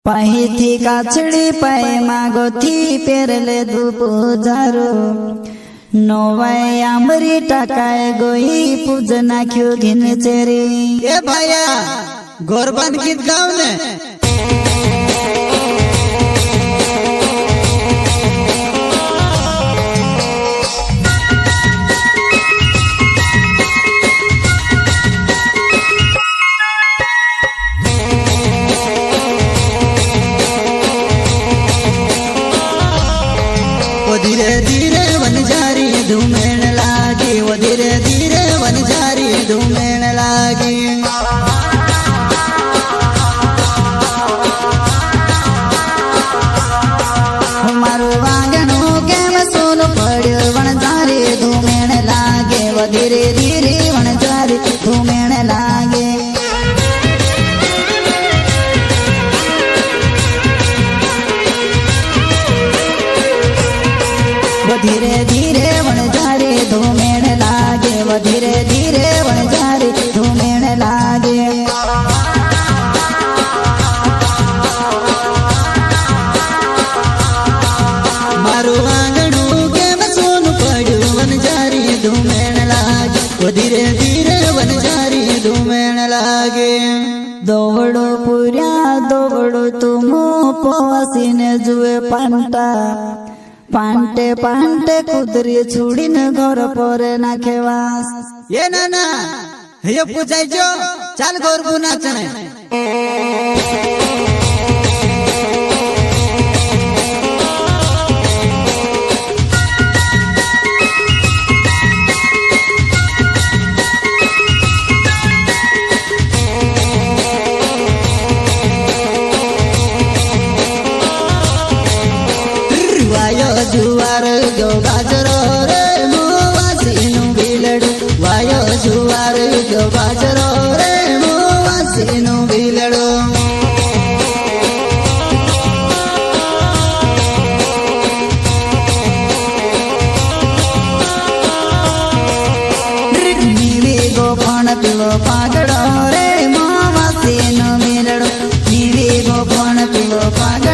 पाही थी काछड़ी पाए मागो थी पेरले धूप जारो नोवाए आमरी टकाए गोई पूज नाख्यो घिन चेरी। ए भाया गोरबंद गीत गाओ ने। धीरे धीरे वनझारी धूमेण लागी, वो धीरे धीरे वनझारी धूमेण लागी। मारू वांगणो केम सोनो पड्यो वनझारी धूमेण लागे, वो धीरे धीरे वनझारी धूमेण लागे। धीरे धीरे वनझारी धूमेण लागे, वो धीरे धीरे वनझारी धूमेण लागे। मारू आंगणू केम सोनू पड्યું वनझारी धूमेण लागे, वो धीरे धीरे वनझारी धूमेण लागे। दौड़ो पुर्या दौड़ो तुमो पवासीने जुए पांटा पांटे पांटे कुदरी छुड़ीन घर पर नाखेवास। ये नाना हे पूछाई जो चाल गोरबू नाचने। जुवार जो बाजरो रे मोवासीनु भीलड़ू, वायो जुवार जो बाजरो रे मोवासीनु भीलड़ू। नीवी गोपण पीलो पागड़ो रे मोवासीनु भीलड़ू, नीवी गोपण पीलो पागड़ो।